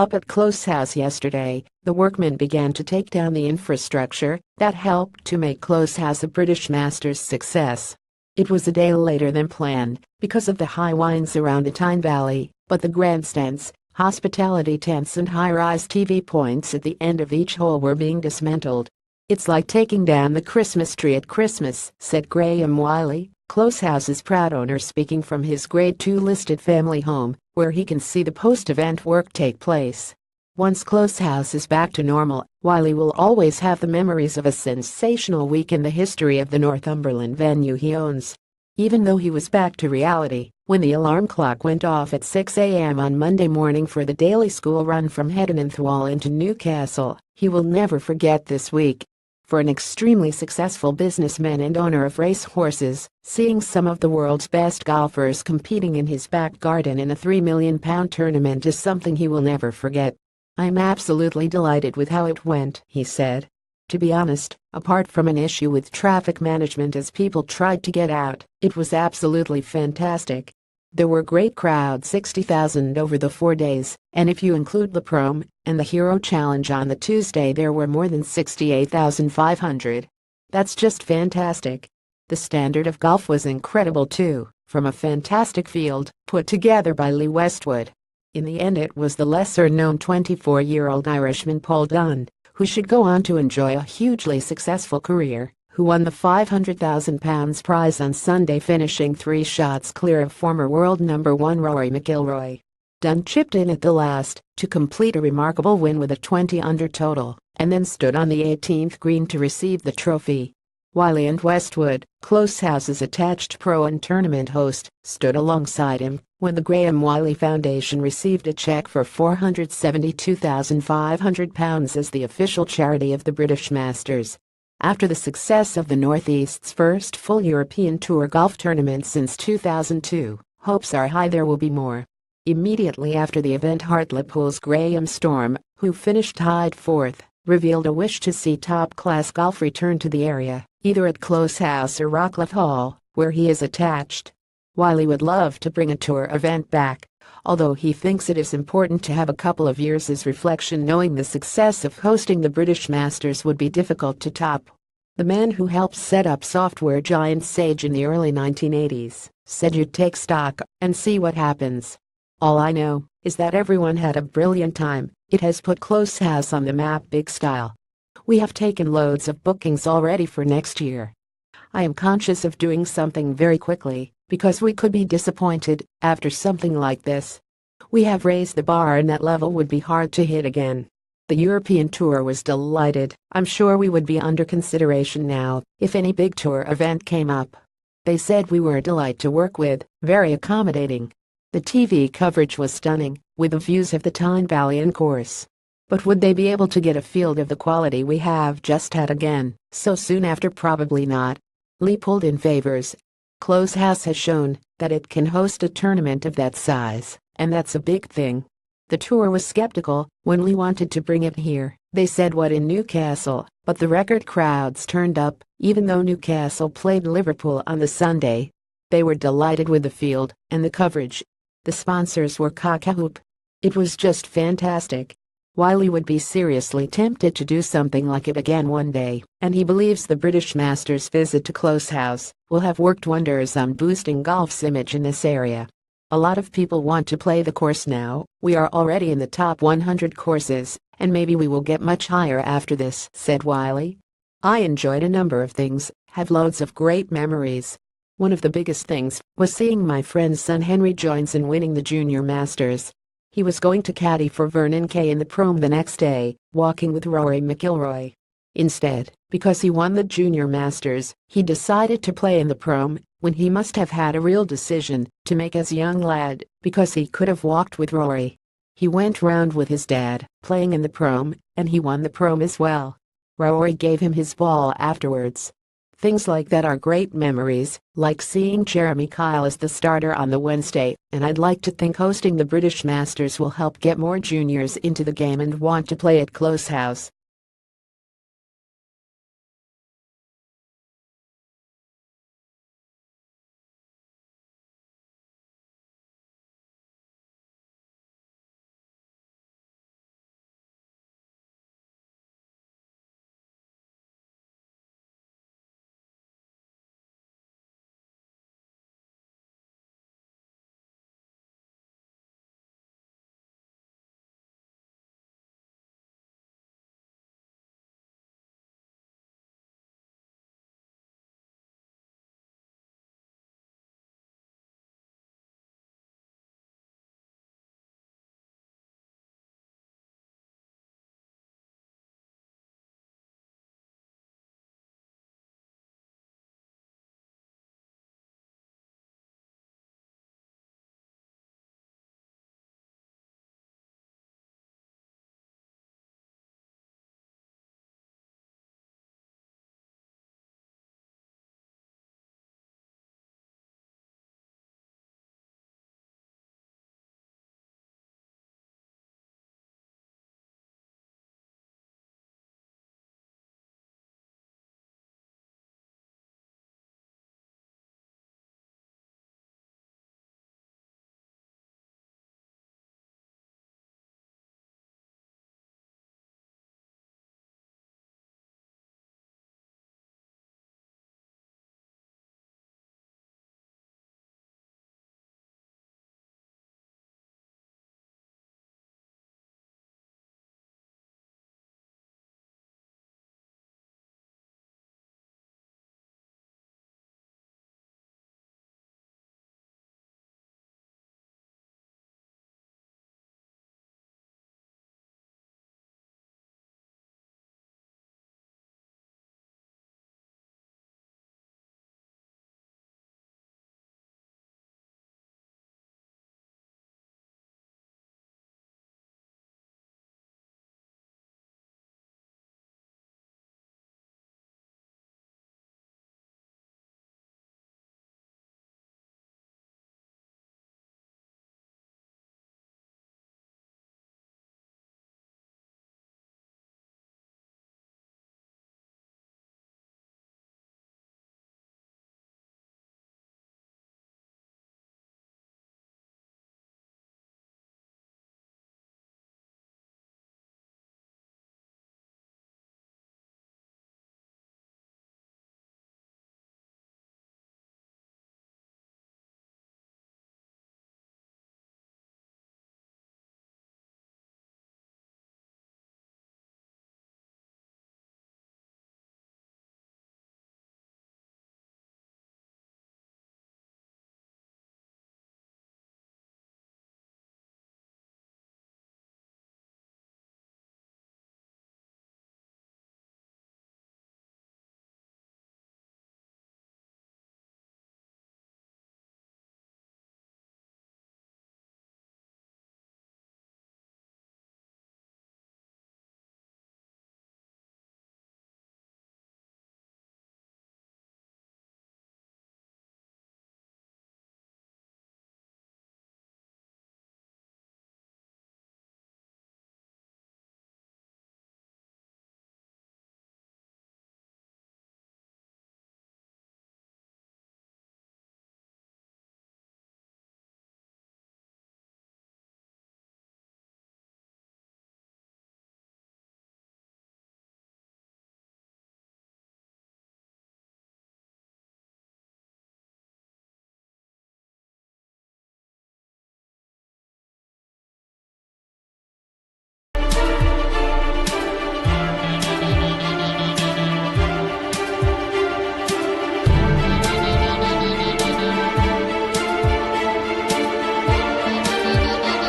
Up at Close House yesterday, the workmen began to take down the infrastructure that helped to make Close House a British Masters success. It was a day later than planned because of the high winds around the Tyne Valley, but the grandstands, hospitality tents and high-rise TV points at the end of each hole were being dismantled. "It's like taking down the Christmas tree at Christmas," said Graham Wylie, Close House's proud owner, speaking from his Grade 2 listed family home, where he can see the post-event work take place. Once Close House is back to normal, Wylie will always have the memories of a sensational week in the history of the Northumberland venue he owns. Even though he was back to reality when the alarm clock went off at 6 a.m. on Monday morning for the daily school run from Hedinenthwall into Newcastle, he will never forget this week. For an extremely successful businessman and owner of race horses, seeing some of the world's best golfers competing in his back garden in a £3 million tournament is something he will never forget. "I'm absolutely delighted with how it went," he said. "To be honest, apart from an issue with traffic management as people tried to get out, it was absolutely fantastic. There were great crowds, 60,000 over the 4 days, and if you include the Prom and the Hero Challenge on the Tuesday, there were more than 68,500. That's just fantastic." The standard of golf was incredible too, from a fantastic field put together by Lee Westwood. In the end, it was the lesser-known 24-year-old Irishman Paul Dunne, who should go on to enjoy a hugely successful career, who won the £500,000 prize on Sunday, finishing 3 shots clear of former world number 1 Rory McIlroy. Dunne chipped in at the last to complete a remarkable win with a 20-under total, and then stood on the 18th green to receive the trophy. Wylie and Westwood, Close House's attached pro and tournament host, stood alongside him when the Graham Wylie Foundation received a check for £472,500 as the official charity of the British Masters. After the success of the Northeast's first full European Tour golf tournament since 2002, hopes are high there will be more. Immediately after the event, Hartlepool's Graham Storm, who finished tied 4th, revealed a wish to see top-class golf return to the area, either at Close House or Rockcliffe Hall, where he is attached. Wylie would love to bring a tour event back, although he thinks it is important to have a couple of years as reflection, knowing the success of hosting the British Masters would be difficult to top. The man who helped set up software giant Sage in the early 1980s said, "You'd take stock and see what happens. All I know is that everyone had a brilliant time. It has put Close House on the map big style. We have taken loads of bookings already for next year. I am conscious of doing something very quickly, because we could be disappointed after something like this. We have raised the bar and that level would be hard to hit again." The European Tour was delighted. "I'm sure we would be under consideration now if any big tour event came up. They said we were a delight to work with, very accommodating. The TV coverage was stunning, with the views of the Tyne Valley and course. But would they be able to get a field of the quality we have just had again, so soon after? Probably not." Lee pulled in favors. Close House has shown that it can host a tournament of that size, and that's a big thing. The tour was skeptical when Lee wanted to bring it here. They said, "What, in Newcastle?" But the record crowds turned up, even though Newcastle played Liverpool on the Sunday. They were delighted with the field and the coverage. The sponsors were cock-a-hoop. It was just fantastic. Wylie would be seriously tempted to do something like it again one day, and he believes the British Masters visit to Close House will have worked wonders on boosting golf's image in this area. "A lot of people want to play the course now. We are already in the top 100 courses, and maybe we will get much higher after this," said Wylie. "I enjoyed a number of things, have loads of great memories. One of the biggest things was seeing my friend's son Henry Joins in winning the Junior Masters. He was going to caddy for Vernon Kay in the Prom the next day, walking with Rory McIlroy. Instead, because he won the Junior Masters, he decided to play in the Prom, when he must have had a real decision to make as a young lad, because he could have walked with Rory. He went round with his dad, playing in the Prom, and he won the Prom as well. Rory gave him his ball afterwards. Things like that are great memories, like seeing Jeremy Kyle as the starter on the Wednesday, and I'd like to think hosting the British Masters will help get more juniors into the game and want to play at Close House."